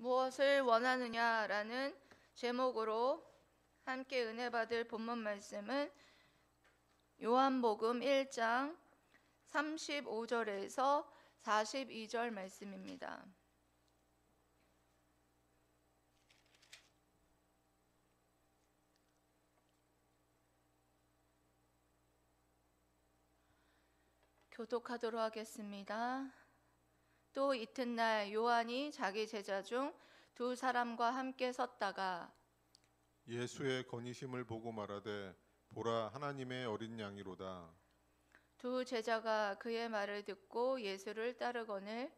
무엇을 원하느냐라는 제목으로 함께 은혜 받을 본문 말씀은 요한복음 1장 35절에서 42절 말씀입니다. 교독하도록 하겠습니다. 또 이튿날 요한이 자기 제자 중 두 사람과 함께 섰다가 예수의 건의심을 보고 말하되 보라 하나님의 어린 양이로다. 두 제자가 그의 말을 듣고 예수를 따르거늘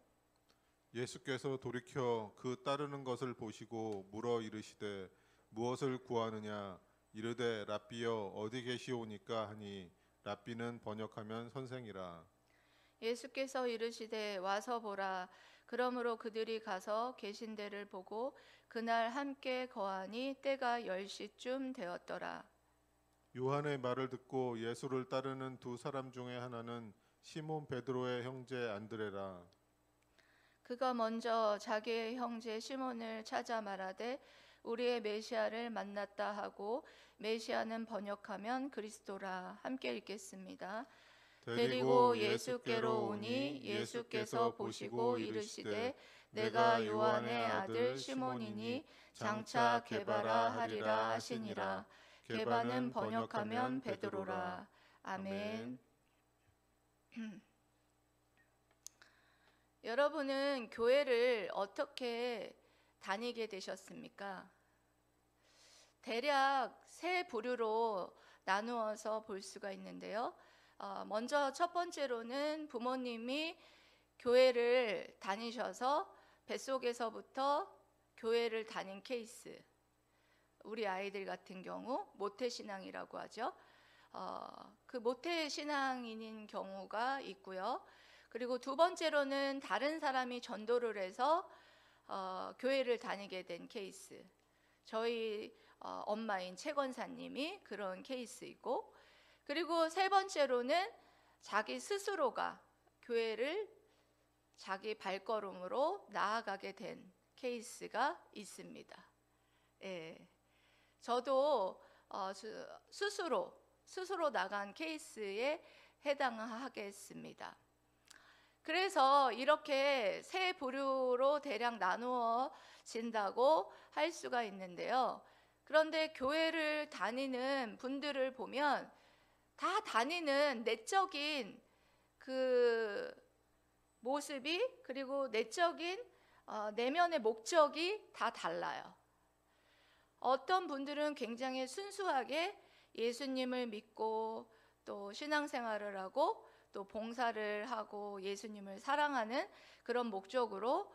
예수께서 돌이켜 그 따르는 것을 보시고 물어 이르시되 무엇을 구하느냐 이르되 랍비여 어디 계시오니까 하니 랍비는 번역하면 선생이라. 예수께서 이르시되 와서 보라. 그러므로 그들이 가서 계신 데를 보고 그날 함께 거하니 때가 10시쯤 되었더라. 요한의 말을 듣고 예수를 따르는 두 사람 중에 하나는 시몬 베드로의 형제 안드레라. 그가 먼저 자기의 형제 시몬을 찾아 말하되 우리의 메시아를 만났다 하고, 메시아는 번역하면 그리스도라. 함께 읽겠습니다. 데리고 예수께로 오니 예수께서 보시고 이르시되 내가 요한의 아들 시몬이니 장차 게바라 하리라 하시니라. 게바는 번역하면 베드로라. 아멘. 여러분은 교회를 어떻게 다니게 되셨습니까? 대략 세 부류로 나누어서 볼 수가 있는데요. 먼저 첫 번째로는 부모님이 교회를 다니셔서 뱃속에서부터 교회를 다닌 케이스. 우리 아이들 같은 경우 모태신앙이라고 하죠. 그 모태신앙인인 경우가 있고요. 그리고 두 번째로는 다른 사람이 전도를 해서 교회를 다니게 된 케이스. 저희 엄마인 최 권사님이 그런 케이스이고, 그리고 세 번째로는 자기 스스로가 교회를 자기 발걸음으로 나아가게 된 케이스가 있습니다. 예, 저도 스스로 나간 케이스에 해당하겠습니다. 그래서 이렇게 세 부류로 대략 나누어진다고 할 수가 있는데요. 그런데 교회를 다니는 분들을 보면 다 다니는 내적인 그 모습이, 그리고 내적인 내면의 목적이 다 달라요. 어떤 분들은 굉장히 순수하게 예수님을 믿고 또 신앙생활을 하고 또 봉사를 하고 예수님을 사랑하는 그런 목적으로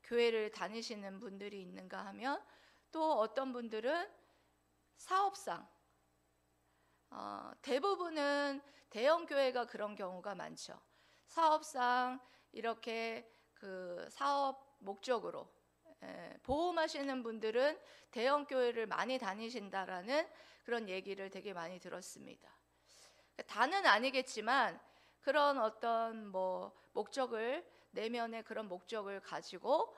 교회를 다니시는 분들이 있는가 하면, 또 어떤 분들은 사업상, 대부분은 대형 교회가 그런 경우가 많죠. 사업상 이렇게 그 사업 목적으로 보험하시는 분들은 대형 교회를 많이 다니신다라는 그런 얘기를 되게 많이 들었습니다. 다는 아니겠지만 그런 어떤 목적을, 내면의 그런 목적을 가지고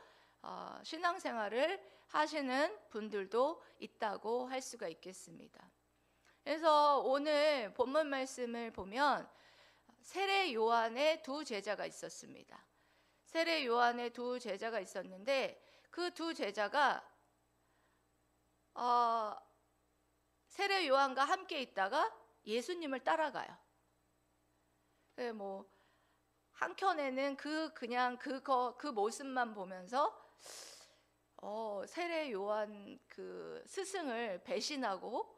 신앙생활을 하시는 분들도 있다고 할 수가 있겠습니다. 그래서 오늘 본문 말씀을 보면 세례 요한의 두 제자가 있었습니다. 세례 요한의 두 제자가 있었는데 그 두 제자가 세례 요한과 함께 있다가 예수님을 따라가요. 한켠에는 그 모습만 보면서 세례 요한 그 스승을 배신하고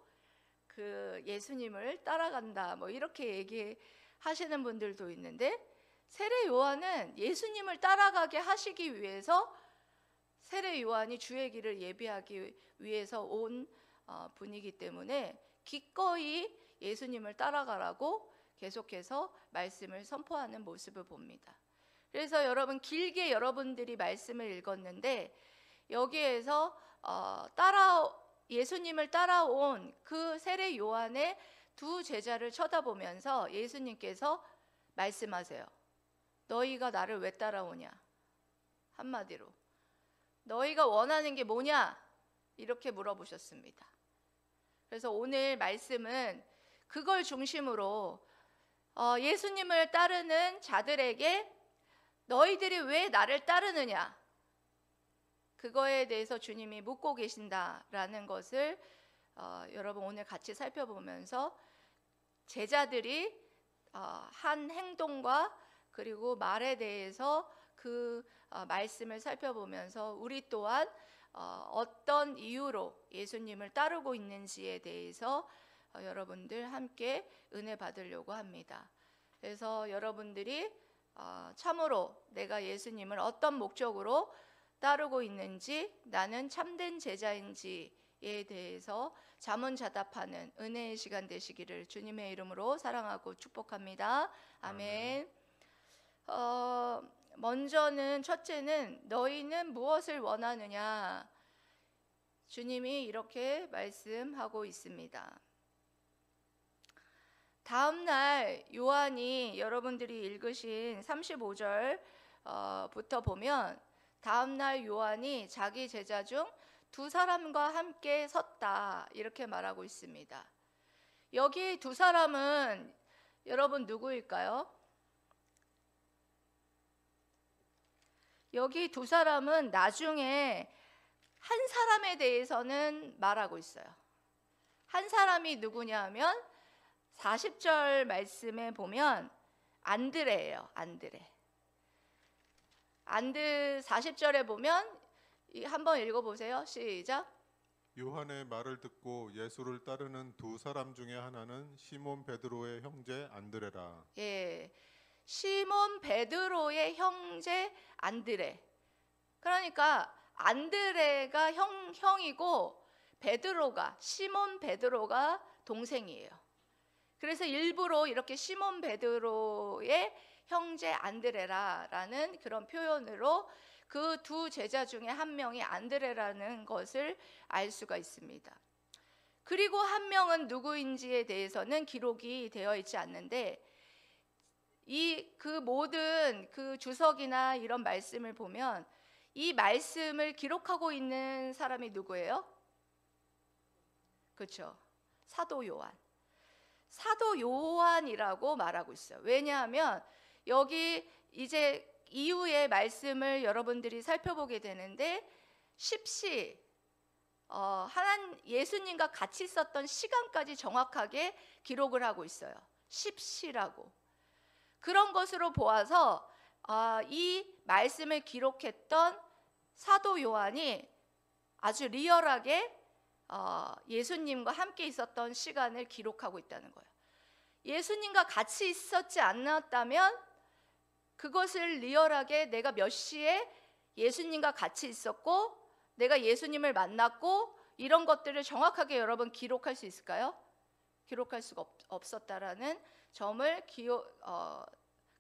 그 예수님을 따라간다, 이렇게 얘기하시는 분들도 있는데, 세례 요한은 예수님을 따라가게 하시기 위해서 세례 요한이 주의 길을 예비하기 위해서 온 분이기 때문에 기꺼이 예수님을 따라가라고 계속해서 말씀을 선포하는 모습을 봅니다. 그래서 여러분, 길게 여러분들이 말씀을 읽었는데 여기에서 예수님을 따라온 그 세례 요한의 두 제자를 쳐다보면서 예수님께서 말씀하세요. 너희가 나를 왜 따라오냐? 한마디로 너희가 원하는 게 뭐냐? 이렇게 물어보셨습니다. 그래서 오늘 말씀은 그걸 중심으로 예수님을 따르는 자들에게 너희들이 왜 나를 따르느냐? 그거에 대해서 주님이 묻고 계신다라는 것을 여러분 오늘 같이 살펴보면서 제자들이 한 행동과 그리고 말에 대해서 그 말씀을 살펴보면서 우리 또한 어떤 이유로 예수님을 따르고 있는지에 대해서 여러분들 함께 은혜 받으려고 합니다. 그래서 여러분들이 참으로 내가 예수님을 어떤 목적으로 따르고 있는지, 나는 참된 제자인지에 대해서 자문자답하는 은혜의 시간 되시기를 주님의 이름으로 사랑하고 축복합니다. 아멘. 먼저는 첫째는 너희는 무엇을 원하느냐? 주님이 이렇게 말씀하고 있습니다. 다음 날 요한이 여러분들이 읽으신 35절부터 보면 다음 날 요한이 자기 제자 중 두 사람과 함께 섰다 이렇게 말하고 있습니다. 여기 두 사람은 여러분 누구일까요? 여기 두 사람은 나중에 한 사람에 대해서는 말하고 있어요. 한 사람이 누구냐 하면 40절 말씀에 보면 안드레예요. 안드레 40절에 보면 한번 읽어보세요. 시작. 요한의 말을 듣고 예수를 따르는 두 사람 중에 하나는 시몬 베드로의 형제 안드레라. 예, 시몬 베드로의 형제 안드레. 그러니까 안드레가 형이고 베드로가 시몬 베드로가 동생이에요. 그래서 일부러 이렇게 시몬 베드로의 형제 안드레라라는 그런 표현으로 그 두 제자 중에 한 명이 안드레라는 것을 알 수가 있습니다. 그리고 한 명은 누구인지에 대해서는 기록이 되어 있지 않는데 그 모든 그 주석이나 이런 말씀을 보면 이 말씀을 기록하고 있는 사람이 누구예요? 그렇죠. 사도 요한. 사도 요한이라고 말하고 있어요. 왜냐하면 여기 이제 이후의 말씀을 여러분들이 살펴보게 되는데 십시 예수님과 같이 있었던 시간까지 정확하게 기록을 하고 있어요. 십시라고. 그런 것으로 보아서 이 말씀을 기록했던 사도 요한이 아주 리얼하게 예수님과 함께 있었던 시간을 기록하고 있다는 거예요. 예수님과 같이 있었지 않았다면 그것을 리얼하게 내가 몇 시에 예수님과 같이 있었고 내가 예수님을 만났고 이런 것들을 정확하게 여러분 기록할 수 있을까요? 기록할 수가 없었다라는 점을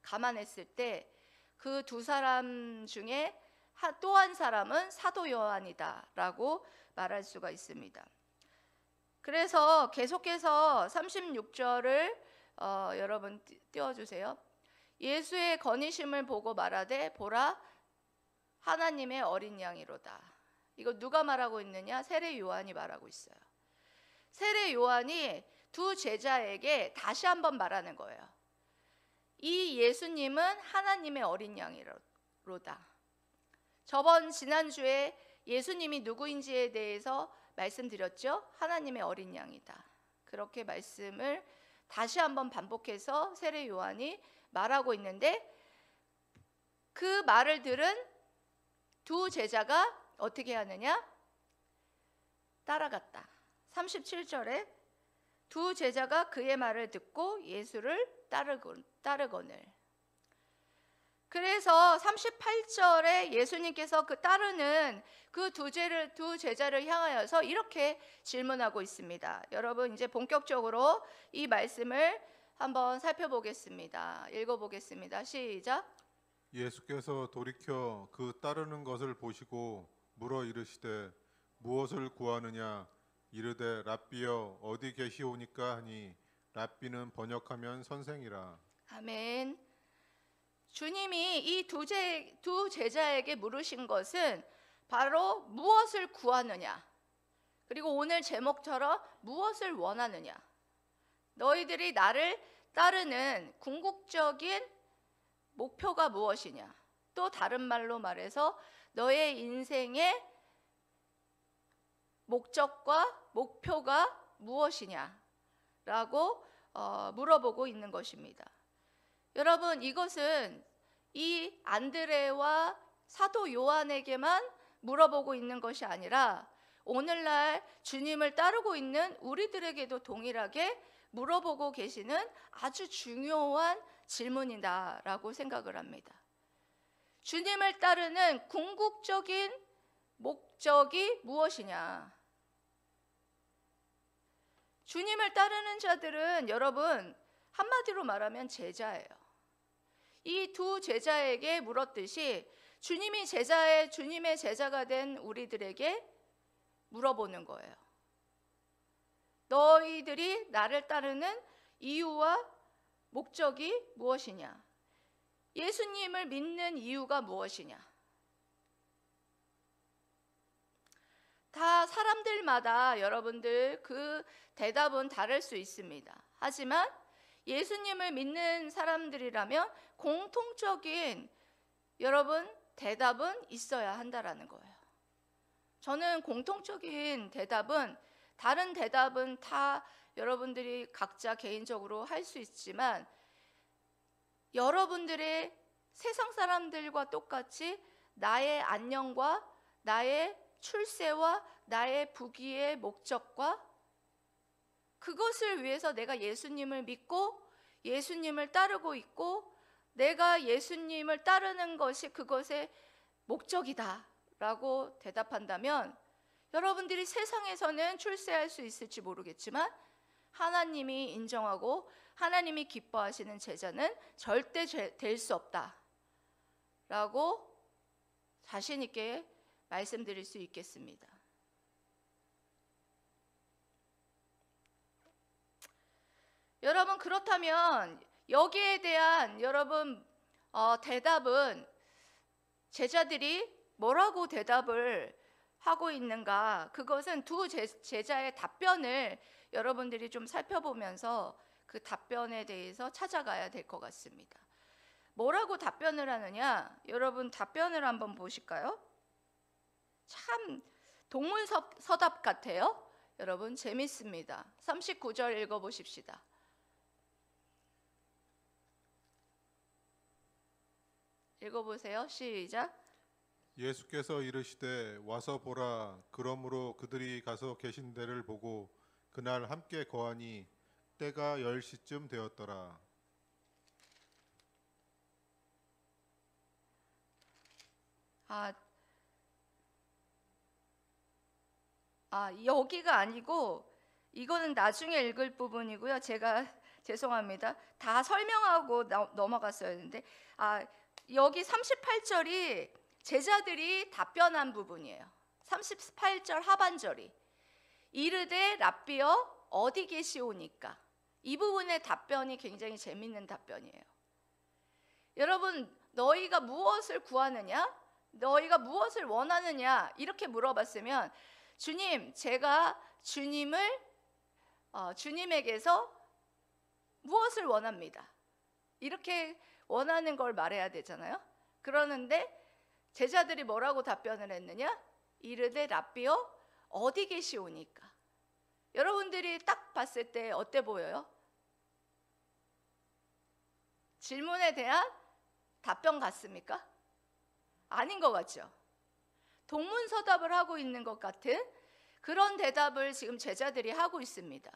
감안했을 때 그 두 사람 중에 또 한 사람은 사도 요한이다라고 말할 수가 있습니다. 그래서 계속해서 36절을 여러분 띄워주세요. 예수의 건의심을 보고 말하되 보라 하나님의 어린 양이로다. 이거 누가 말하고 있느냐? 세례 요한이 말하고 있어요. 세례 요한이 두 제자에게 다시 한번 말하는 거예요. 이 예수님은 하나님의 어린 양이로다. 지난주에 예수님이 누구인지에 대해서 말씀드렸죠? 하나님의 어린 양이다. 그렇게 말씀을 다시 한번 반복해서 세례 요한이 말하고 있는데 그 말을 들은 두 제자가 어떻게 하느냐? 따라갔다. 37절에 두 제자가 그의 말을 듣고 예수를 따르거늘. 그래서 38절에 예수님께서 그 따르는 그 두 제자를 향하여서 이렇게 질문하고 있습니다. 여러분 이제 본격적으로 이 말씀을 한번 살펴보겠습니다. 읽어보겠습니다. 시작. 예수께서 돌이켜 그 따르는 것을 보시고 물어 이르시되 무엇을 구하느냐? 이르되 랍비여 어디 계시오니까 하니 랍비는 번역하면 선생이라. 아멘. 주님이 이 두 제자에게 물으신 것은 바로 무엇을 구하느냐, 그리고 오늘 제목처럼 무엇을 원하느냐. 너희들이 나를 따르는 궁극적인 목표가 무엇이냐. 또 다른 말로 말해서 너의 인생의 목적과 목표가 무엇이냐라고 물어보고 있는 것입니다. 여러분, 이것은 이 안드레와 사도 요한에게만 물어보고 있는 것이 아니라 오늘날 주님을 따르고 있는 우리들에게도 동일하게 물어보고 계시는 아주 중요한 질문이다라고 생각을 합니다. 주님을 따르는 궁극적인 목적이 무엇이냐? 주님을 따르는 자들은 여러분 한마디로 말하면 제자예요. 이 두 제자에게 물었듯이 주님의 제자가 된 우리들에게 물어보는 거예요. 너희들이 나를 따르는 이유와 목적이 무엇이냐? 예수님을 믿는 이유가 무엇이냐? 다 사람들마다 여러분들 그 대답은 다를 수 있습니다. 하지만 예수님을 믿는 사람들이라면 공통적인 여러분 대답은 있어야 한다라는 거예요. 저는 공통적인 대답은, 다른 대답은 다 여러분들이 각자 개인적으로 할 수 있지만 여러분들의 세상 사람들과 똑같이 나의 안녕과 나의 출세와 나의 부귀의 목적과 그것을 위해서 내가 예수님을 믿고 예수님을 따르고 있고 내가 예수님을 따르는 것이 그것의 목적이다 라고 대답한다면 여러분들이 세상에서는 출세할 수 있을지 모르겠지만 하나님이 인정하고 하나님이 기뻐하시는 제자는 절대 될 수 없다 라고 자신 있게 말씀드릴 수 있겠습니다. 여러분, 그렇다면 여기에 대한 여러분 대답은 제자들이 뭐라고 대답을 하고 있는가? 그것은 두 제자의 답변을 여러분들이 좀 살펴보면서 그 답변에 대해서 찾아가야 될 것 같습니다. 뭐라고 답변을 하느냐? 여러분 답변을 한번 보실까요? 참 동문서답 같아요. 여러분 재밌습니다. 39절 읽어보십시다. 읽어보세요. 시작. 예수께서 이르시되 와서 보라. 그러므로 그들이 가서 계신 데를 보고 그날 함께 거하니 때가 10시쯤 되었더라. 여기가 아니고 이거는 나중에 읽을 부분이고요. 제가 죄송합니다. 다 설명하고 넘어갔어야 했는데 여기 38절이 제자들이 답변한 부분이에요. 38절 하반절이 이르되 랍비여 어디 계시오니까, 이 부분의 답변이 굉장히 재밌는 답변이에요. 여러분, 너희가 무엇을 구하느냐? 너희가 무엇을 원하느냐? 이렇게 물어봤으면 주님, 제가 주님에게서 무엇을 원합니다. 이렇게 원하는 걸 말해야 되잖아요. 그러는데 제자들이 뭐라고 답변을 했느냐? 이르되 랍비여 어디 계시오니까. 여러분들이 딱 봤을 때 어때 보여요? 질문에 대한 답변 같습니까? 아닌 것 같죠? 동문서답을 하고 있는 것 같은 그런 대답을 지금 제자들이 하고 있습니다.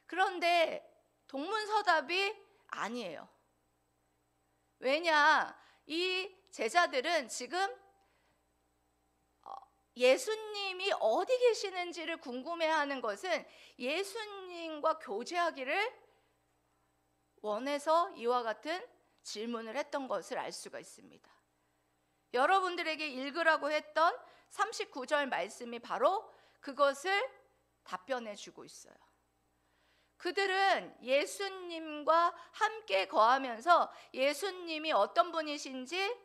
그런데 동문서답이 아니에요. 왜냐? 이 제자들은 지금 예수님이 어디 계시는지를 궁금해하는 것은 예수님과 교제하기를 원해서 이와 같은 질문을 했던 것을 알 수가 있습니다. 여러분들에게 읽으라고 했던 39절 말씀이 바로 그것을 답변해 주고 있어요. 그들은 예수님과 함께 거하면서 예수님이 어떤 분이신지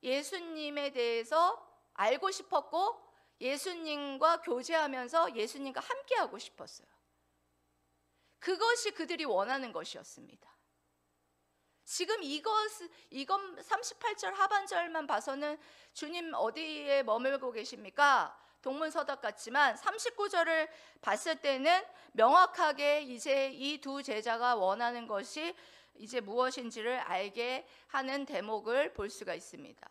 예수님에 대해서 알고 싶었고 예수님과 교제하면서 예수님과 함께하고 싶었어요. 그것이 그들이 원하는 것이었습니다. 지금 이건 38절 하반절만 봐서는 주님 어디에 머물고 계십니까? 동문서답 같지만 39절을 봤을 때는 명확하게 이제 이 두 제자가 원하는 것이 이제 무엇인지를 알게 하는 대목을 볼 수가 있습니다.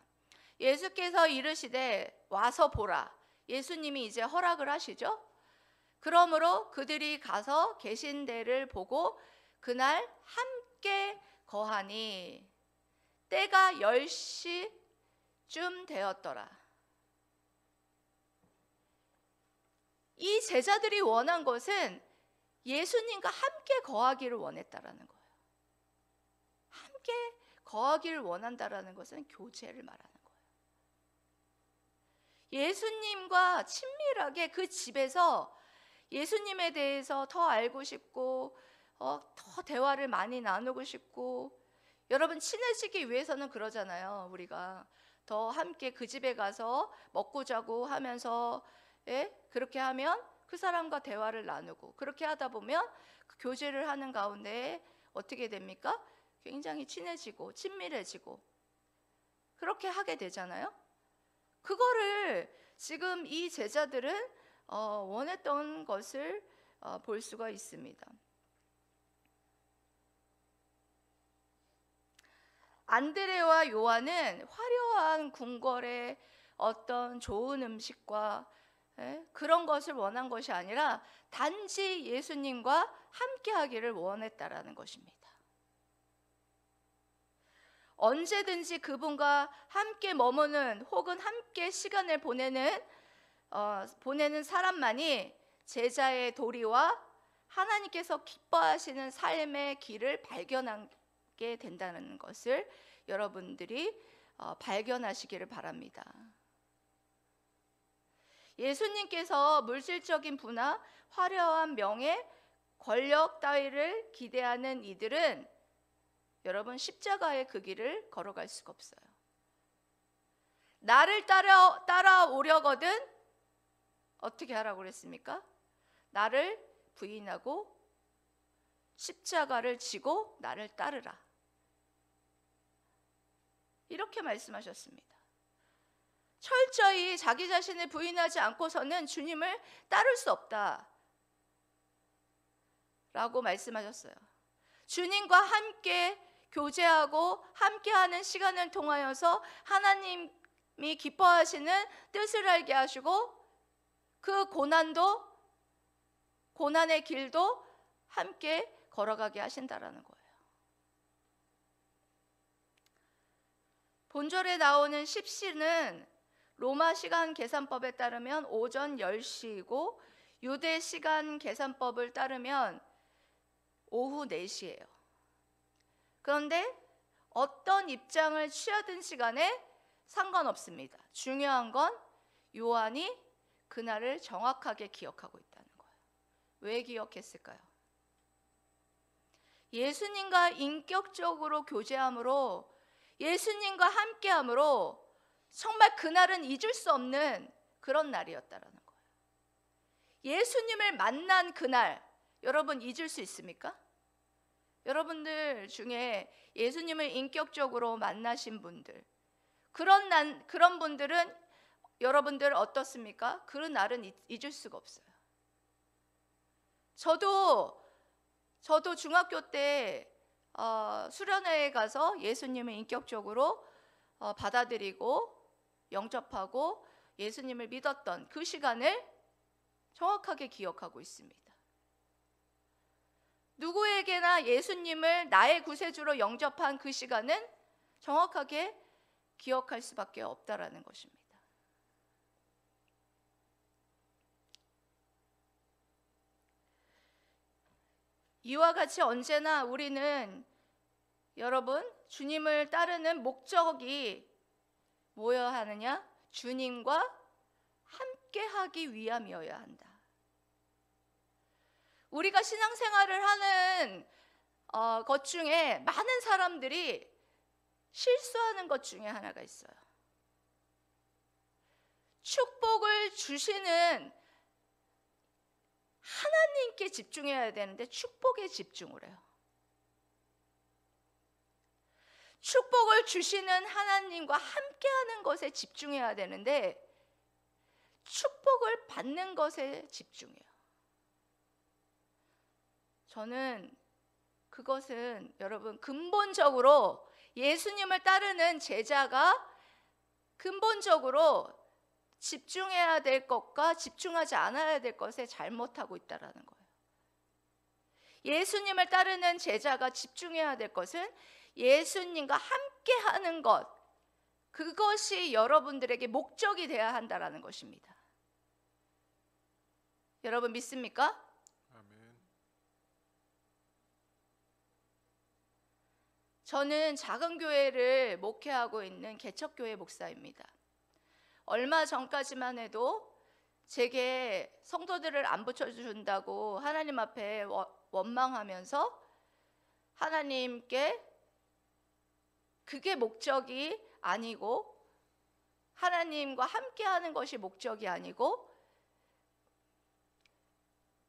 예수께서 이르시되 와서 보라. 예수님이 이제 허락을 하시죠. 그러므로 그들이 가서 계신 데를 보고 그날 함께 거하니 때가 10시쯤 되었더라. 이 제자들이 원한 것은 예수님과 함께 거하기를 원했다라는 거예요. 함께 거하기를 원한다라는 것은 교제를 말하는 거예요. 예수님과 친밀하게 그 집에서 예수님에 대해서 더 알고 싶고 더 대화를 많이 나누고 싶고, 여러분 친해지기 위해서는 그러잖아요. 우리가 더 함께 그 집에 가서 먹고 자고 하면서 그렇게 하면 그 사람과 대화를 나누고, 그렇게 하다 보면 그 교제를 하는 가운데 어떻게 됩니까? 굉장히 친해지고 친밀해지고 그렇게 하게 되잖아요. 그거를 지금 이 제자들은 원했던 것을 볼 수가 있습니다. 안드레와 요한은 화려한 궁궐의 어떤 좋은 음식과 그런 것을 원한 것이 아니라 단지 예수님과 함께 하기를 원했다라는 것입니다. 언제든지 그분과 함께 머무는 혹은 함께 시간을 보내는 사람만이 제자의 도리와 하나님께서 기뻐하시는 삶의 길을 발견하게 된다는 것을 여러분들이 발견하시기를 바랍니다. 예수님께서 물질적인 부나 화려한 명예, 권력 따위를 기대하는 이들은 여러분 십자가의 그 길을 걸어갈 수가 없어요. 나를 따라오려거든 어떻게 하라고 그랬습니까? 나를 부인하고 십자가를 지고 나를 따르라. 이렇게 말씀하셨습니다. 철저히 자기 자신을 부인하지 않고서는 주님을 따를 수 없다 라고 말씀하셨어요. 주님과 함께 교제하고 함께하는 시간을 통하여서 하나님이 기뻐하시는 뜻을 알게 하시고 그 고난의 길도 함께 걸어가게 하신다라는 거예요. 본절에 나오는 10시는 로마 시간 계산법에 따르면 오전 10시이고 유대 시간 계산법을 따르면 오후 4시예요. 그런데 어떤 입장을 취하든 시간에 상관없습니다. 중요한 건 요한이 그날을 정확하게 기억하고 있다는 거예요. 왜 기억했을까요? 예수님과 인격적으로 교제함으로, 예수님과 함께함으로 정말 그날은 잊을 수 없는 그런 날이었다라는 거예요. 예수님을 만난 그날, 여러분 잊을 수 있습니까? 여러분들 중에 예수님을 인격적으로 만나신 분들, 그런 분들은 여러분들 어떻습니까? 그 날은 잊을 수가 없어요. 저도 중학교 때 수련회에 가서 예수님을 인격적으로 받아들이고 영접하고 예수님을 믿었던 그 시간을 정확하게 기억하고 있습니다. 누구에게나 예수님을 나의 구세주로 영접한 그 시간은 정확하게 기억할 수밖에 없다라는 것입니다. 이와 같이 언제나 우리는 여러분 주님을 따르는 목적이 뭐여야 하느냐? 주님과 함께하기 위함이어야 한다. 우리가 신앙생활을 하는 것 중에 많은 사람들이 실수하는 것 중에 하나가 있어요. 축복을 주시는 하나님께 집중해야 되는데 축복에 집중을 해요. 축복을 주시는 하나님과 함께하는 것에 집중해야 되는데 축복을 받는 것에 집중해요. 저는 그것은 여러분 근본적으로 예수님을 따르는 제자가 근본적으로 집중해야 될 것과 집중하지 않아야 될 것에 잘못하고 있다는 거예요. 예수님을 따르는 제자가 집중해야 될 것은 예수님과 함께하는 것, 그것이 여러분들에게 목적이 되어야 한다는 것입니다. 여러분 믿습니까? 아멘. 저는 작은 교회를 목회하고 있는 개척교회 목사입니다. 얼마 전까지만 해도 제게 성도들을 안 붙여준다고 하나님 앞에 원망하면서 하나님께 그게 목적이 아니고 하나님과 함께하는 것이 목적이 아니고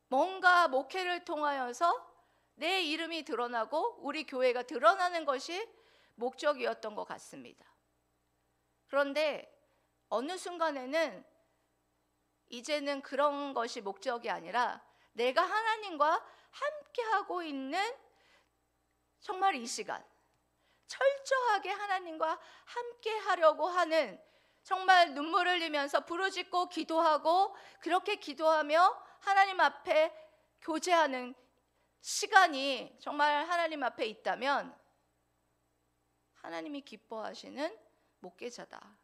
뭔가 목회를 통하여서 내 이름이 드러나고 우리 교회가 드러나는 것이 목적이었던 것 같습니다. 그런데 어느 순간에는 이제는 그런 것이 목적이 아니라 내가 하나님과 함께하고 있는 정말 이 시간 철저하게 하나님과 함께하려고 하는 정말 눈물을 흘리면서 부르짖고 기도하고 그렇게 기도하며 하나님 앞에 교제하는 시간이 정말 하나님 앞에 있다면 하나님이 기뻐하시는 목회자다.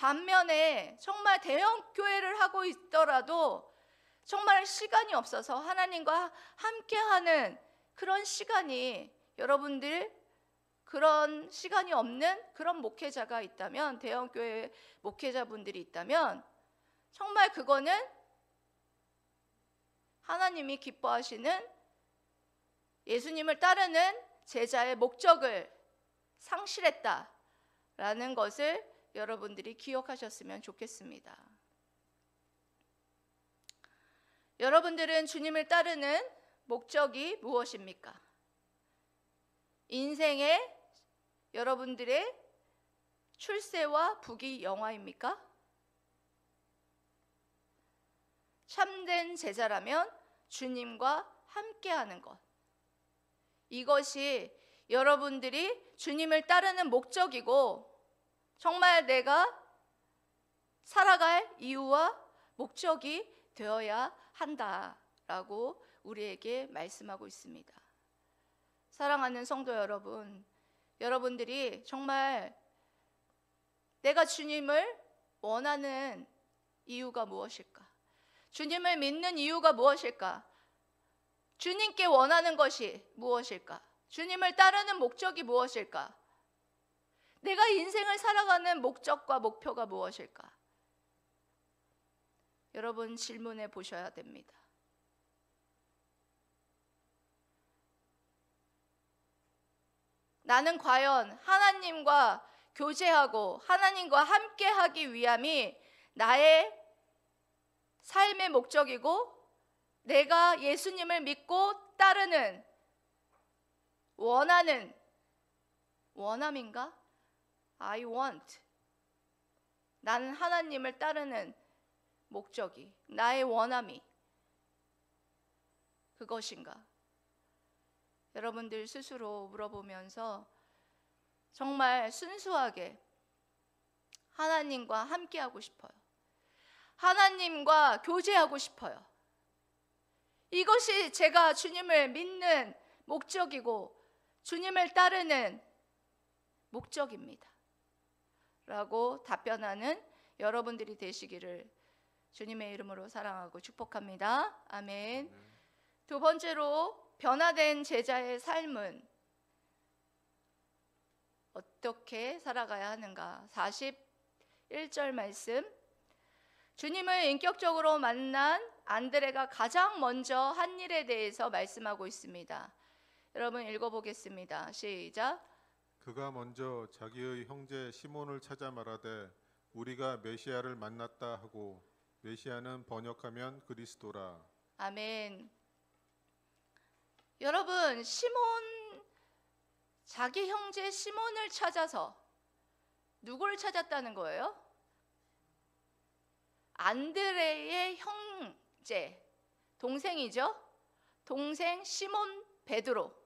반면에 정말 대형 교회를 하고 있더라도 정말 시간이 없어서 하나님과 함께하는 그런 시간이 여러분들 그런 시간이 없는 그런 목회자가 있다면 대형 교회 목회자분들이 있다면 정말 그거는 하나님이 기뻐하시는 예수님을 따르는 제자의 목적을 상실했다라는 것을 여러분들이 기억하셨으면 좋겠습니다. 여러분들은 주님을 따르는 목적이 무엇입니까? 인생의 여러분들의 출세와 부귀영화입니까? 참된 제자라면 주님과 함께하는 것, 이것이 여러분들이 주님을 따르는 목적이고 정말 내가 살아갈 이유와 목적이 되어야 한다라고 우리에게 말씀하고 있습니다. 사랑하는 성도 여러분, 여러분들이 정말 내가 주님을 원하는 이유가 무엇일까? 주님을 믿는 이유가 무엇일까? 주님께 원하는 것이 무엇일까? 주님을 따르는 목적이 무엇일까? 내가 인생을 살아가는 목적과 목표가 무엇일까? 여러분 질문해 보셔야 됩니다. 나는 과연 하나님과 교제하고 하나님과 함께하기 위함이 나의 삶의 목적이고 내가 예수님을 믿고 따르는 원하는 원함인가? I want. 나는 하나님을 따르는 목적이 나의 원함이 그것인가? 여러분들 스스로 물어보면서 정말 순수하게 하나님과 함께하고 싶어요. 하나님과 교제하고 싶어요. 이것이 제가 주님을 믿는 목적이고 주님을 따르는 목적입니다. 라고 답변하는 여러분들이 되시기를 주님의 이름으로 사랑하고 축복합니다. 아멘. 두 번째로 변화된 제자의 삶은 어떻게 살아가야 하는가? 41절 말씀. 주님을 인격적으로 만난 안드레가 가장 먼저 한 일에 대해서 말씀하고 있습니다. 여러분 읽어보겠습니다. 시작. 그가 먼저 자기의 형제 시몬을 찾아 말하되 우리가 메시아를 만났다 하고, 메시아는 번역하면 그리스도라. 아멘. 여러분, 자기 형제 시몬을 찾아서 누구를 찾았다는 거예요? 안드레의 형제, 동생이죠? 동생 시몬 베드로.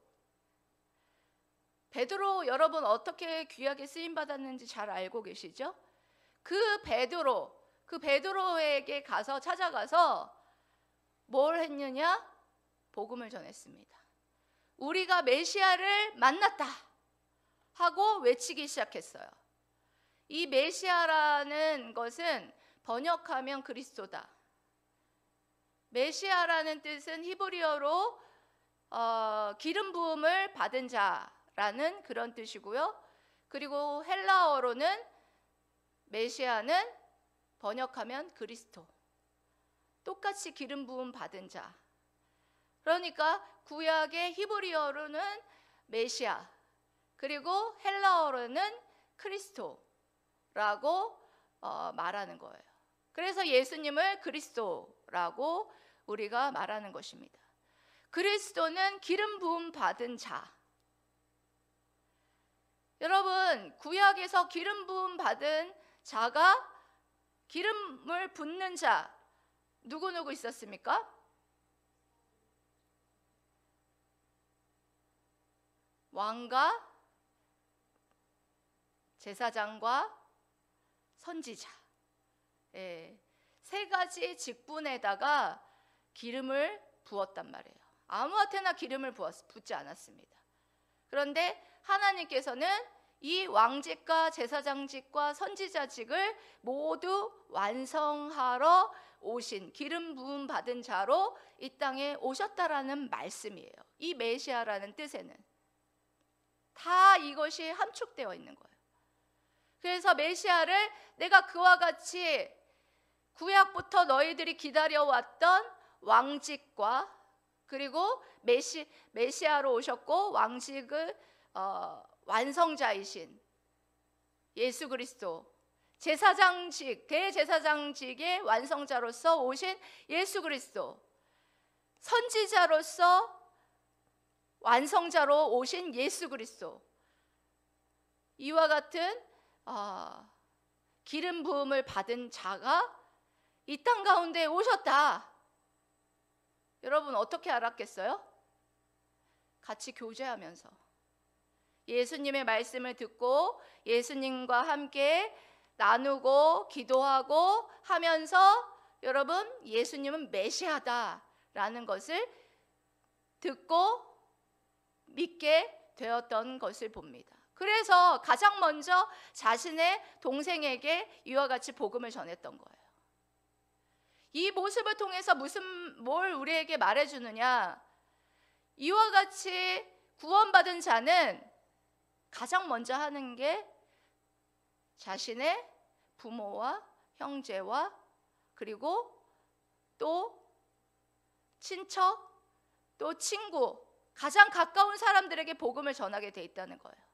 베드로 여러분 어떻게 귀하게 쓰임 받았는지 잘 알고 계시죠? 그 베드로에게 찾아가서 뭘 했느냐? 복음을 전했습니다. 우리가 메시아를 만났다 하고 외치기 시작했어요. 이 메시아라는 것은 번역하면 그리스도다. 메시아라는 뜻은 히브리어로 기름 부음을 받은 자라는 그런 뜻이고요. 그리고 헬라어로는 메시아는 번역하면 그리스도. 똑같이 기름 부음 받은 자. 그러니까 구약의 히브리어로는 메시아, 그리고 헬라어로는 크리스토라고 말하는 거예요. 그래서 예수님을 그리스도라고 우리가 말하는 것입니다. 그리스도는 기름 부음 받은 자. 여러분, 구약에서 기름 부음 받은 자가, 기름을 붓는 자 누구 있었습니까? 왕과 제사장과 선지자, 세 가지 직분에다가 기름을 부었단 말이에요. 아무한테나 기름을 붓지 않았습니다. 그런데 하나님께서는 이 왕직과 제사장직과 선지자직을 모두 완성하러 오신 기름 부음 받은 자로 이 땅에 오셨다라는 말씀이에요. 이 메시아라는 뜻에는 다 이것이 함축되어 있는 거예요. 그래서 메시아를 내가 그와 같이 구약부터 너희들이 기다려왔던 왕직과, 그리고 메시아로 오셨고 왕직을 완성자이신 예수 그리스도, 제사장직, 대제사장직의 완성자로서 오신 예수 그리스도, 선지자로서 완성자로 오신 예수 그리스도, 이와 같은 기름 부음을 받은 자가 이 땅 가운데 오셨다. 여러분 어떻게 알았겠어요? 같이 교제하면서 예수님의 말씀을 듣고 예수님과 함께 나누고 기도하고 하면서 여러분 예수님은 메시아다라는 것을 듣고 믿게 되었던 것을 봅니다. 그래서 가장 먼저 자신의 동생에게 이와 같이 복음을 전했던 거예요. 이 모습을 통해서 뭘 우리에게 말해주느냐? 이와 같이 구원받은 자는 가장 먼저 하는 게 자신의 부모와 형제와 그리고 또 친척, 또 친구, 가장 가까운 사람들에게 복음을 전하게 돼 있다는 거예요.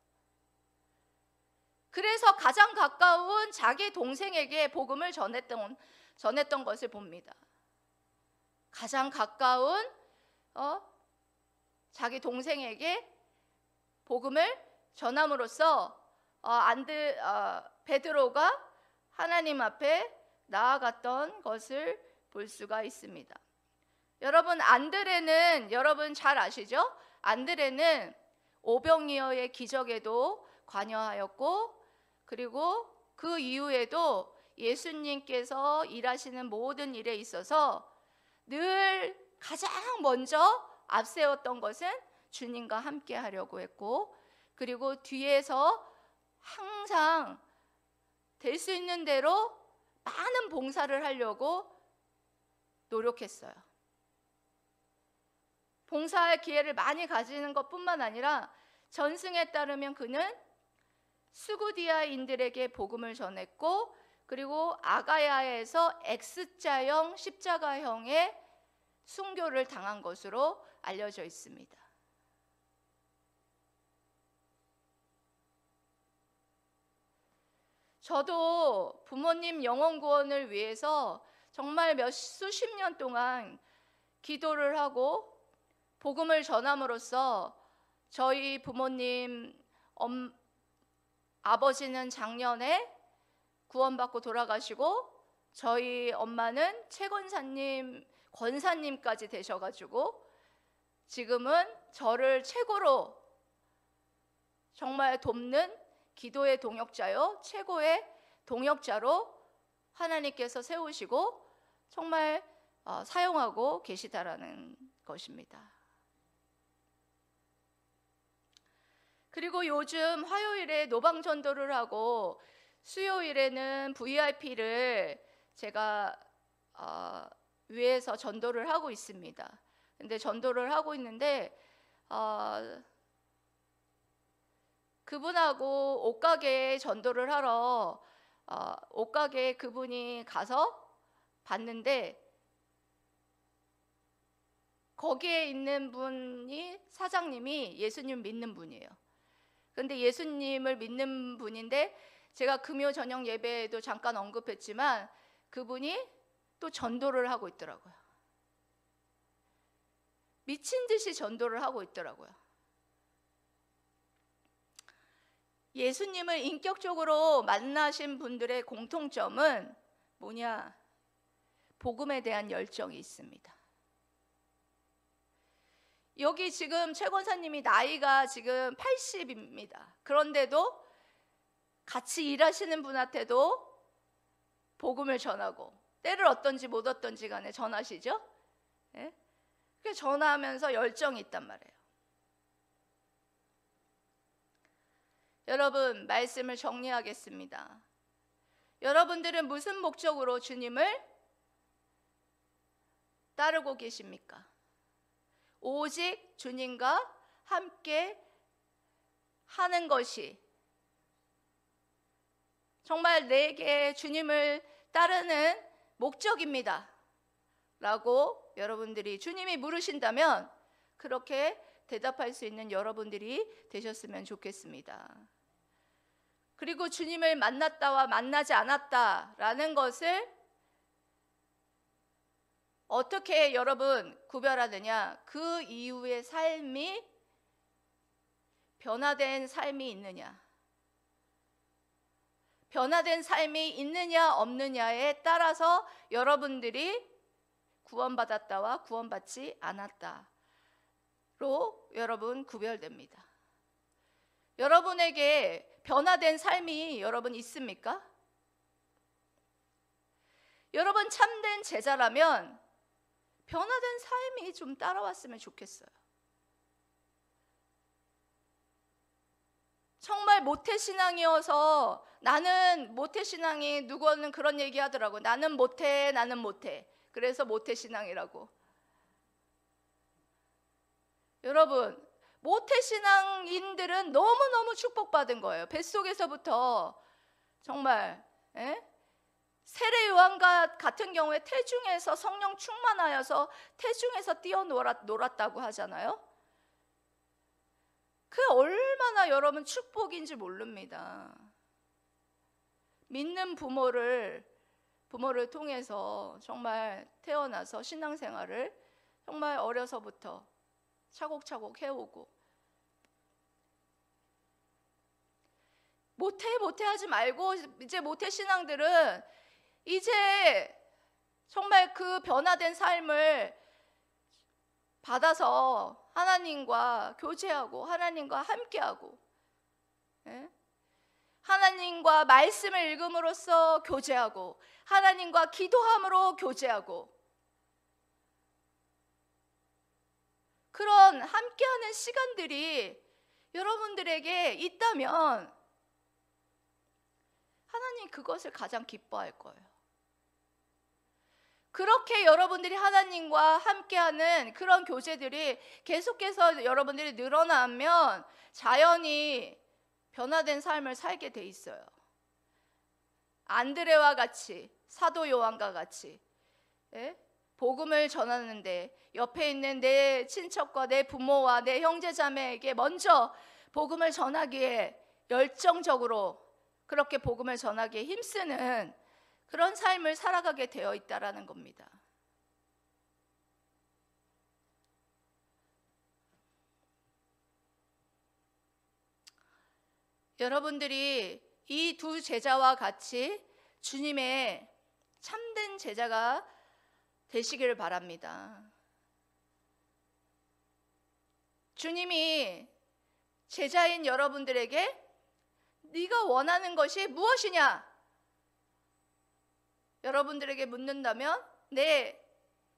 그래서 가장 가까운 자기 동생에게 복음을 전했던 것을 봅니다. 가장 가까운 자기 동생에게 복음을 전함으로써 베드로가 하나님 앞에 나아갔던 것을 볼 수가 있습니다. 여러분 안드레는 여러분 잘 아시죠? 안드레는 오병이어의 기적에도 관여하였고, 그리고 그 이후에도 예수님께서 일하시는 모든 일에 있어서 늘 가장 먼저 앞세웠던 것은 주님과 함께 하려고 했고, 그리고 뒤에서 항상 될 수 있는 대로 많은 봉사를 하려고 노력했어요. 봉사할 기회를 많이 가지는 것뿐만 아니라 전승에 따르면 그는 수구디아인들에게 복음을 전했고, 그리고 아가야에서 X자형 십자가형의 순교를 당한 것으로 알려져 있습니다. 저도 부모님 영혼 구원을 위해서 정말 수십 년 동안 기도를 하고 복음을 전함으로써 저희 부모님 아버지는 작년에 구원받고 돌아가시고 저희 엄마는 최권사님, 권사님까지 되셔가지고 지금은 저를 최고로 정말 돕는 기도의 동역자요, 최고의 동역자로 하나님께서 세우시고 정말 사용하고 계시다라는 것입니다. 그리고 요즘 화요일에 노방 전도를 하고 수요일에는 VIP를 제가 위에서 전도를 하고 있습니다. 근데 전도를 하고 있는데 그분하고 옷가게에 전도를 하러 옷가게에 그분이 가서 봤는데 거기에 있는 분이 사장님이 예수님 믿는 분이에요. 근데 예수님을 믿는 분인데 제가 금요 저녁 예배에도 잠깐 언급했지만 그분이 또 전도를 하고 있더라고요. 미친 듯이 전도를 하고 있더라고요. 예수님을 인격적으로 만나신 분들의 공통점은 뭐냐? 복음에 대한 열정이 있습니다. 여기 지금 최 권사님이 나이가 지금 80입니다. 그런데도 같이 일하시는 분한테도 복음을 전하고 때를 얻든지 못 얻든지 간에 전하시죠. 예? 그렇게 전하면서 열정이 있단 말이에요. 여러분, 말씀을 정리하겠습니다. 여러분들은 무슨 목적으로 주님을 따르고 계십니까? 오직 주님과 함께 하는 것이 정말 내게 주님을 따르는 목적입니다 라고 여러분들이 주님이 물으신다면 그렇게 대답할 수 있는 여러분들이 되셨으면 좋겠습니다. 그리고 주님을 만났다와 만나지 않았다라는 것을 어떻게 여러분 구별하느냐? 그 이후의 삶이 변화된 삶이 있느냐? 변화된 삶이 있느냐 없느냐에 따라서 여러분들이 구원받았다와 구원받지 않았다로 여러분 구별됩니다. 여러분에게 변화된 삶이 여러분 있습니까? 여러분 참된 제자라면 변화된 삶이 좀 따라왔으면 좋겠어요. 정말 모태신앙이어서 나는 모태신앙이 누구는 그런 얘기 하더라고. 나는 못해. 그래서 모태신앙이라고. 여러분, 모태신앙인들은 너무너무 축복받은 거예요. 뱃속에서부터 정말 세례 요한 같은 경우에 태중에서 성령 충만하여서 태중에서 뛰어놀았다고 하잖아요. 그 얼마나 여러분 축복인지 모릅니다. 믿는 부모를 통해서 정말 태어나서 신앙생활을 정말 어려서부터 차곡차곡 해오고 모태 하지 말고 이제 모태 신앙들은 이제 정말 그 변화된 삶을 받아서 하나님과 교제하고 하나님과 함께하고 하나님과 말씀을 읽음으로써 교제하고 하나님과 기도함으로 교제하고 그런 함께하는 시간들이 여러분들에게 있다면 하나님 그것을 가장 기뻐할 거예요. 그렇게 여러분들이 하나님과 함께하는 그런 교제들이 계속해서 여러분들이 늘어나면 자연히 변화된 삶을 살게 돼 있어요. 안드레와 같이, 사도 요한과 같이 복음을 전하는데 옆에 있는 내 친척과 내 부모와 내 형제자매에게 먼저 복음을 전하기에 열정적으로 그렇게 복음을 전하기에 힘쓰는 그런 삶을 살아가게 되어 있다라는 겁니다. 여러분들이 이 두 제자와 같이 주님의 참된 제자가 되시기를 바랍니다. 주님이 제자인 여러분들에게 네가 원하는 것이 무엇이냐? 여러분들에게 묻는다면 네,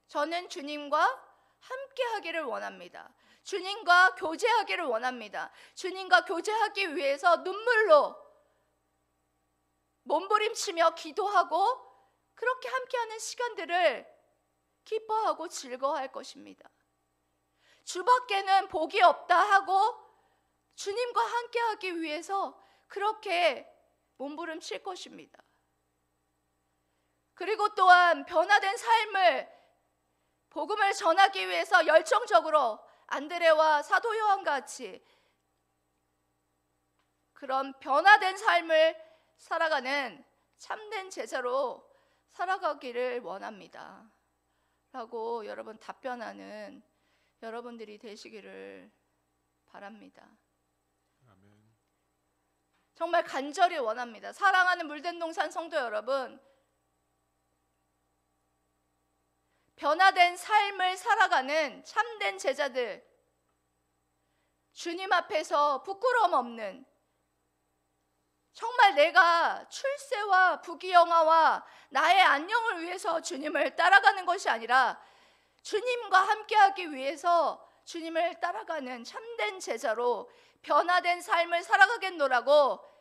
저는 주님과 함께 하기를 원합니다. 주님과 교제하기를 원합니다. 주님과 교제하기 위해서 눈물로 몸부림치며 기도하고 그렇게 함께하는 시간들을 기뻐하고 즐거워할 것입니다. 주밖에는 복이 없다 하고 주님과 함께하기 위해서 그렇게 몸부림칠 것입니다. 그리고 또한 변화된 삶을 복음을 전하기 위해서 열정적으로 안드레와 사도 요한 같이 그런 변화된 삶을 살아가는 참된 제자로 살아가기를 원합니다. 라고 여러분 답변하는 여러분들이 되시기를 바랍니다. 아멘. 정말 간절히 원합니다. 사랑하는 물된 동산 성도 여러분, 변화된 삶을 살아가는 참된 제자들, 주님 앞에서 부끄러움 없는, 정말 내가 출세와 부귀영화와 나의 안녕을 위해서 주님을 따라가는 것이 아니라 주님과 함께하기 위해서 주님을 따라가는 참된 제자로 변화된 삶을 살아가겠노라고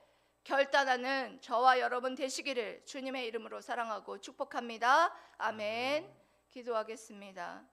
결단하는 저와 여러분 되시기를 주님의 이름으로 사랑하고 축복합니다. 아멘. 기도하겠습니다.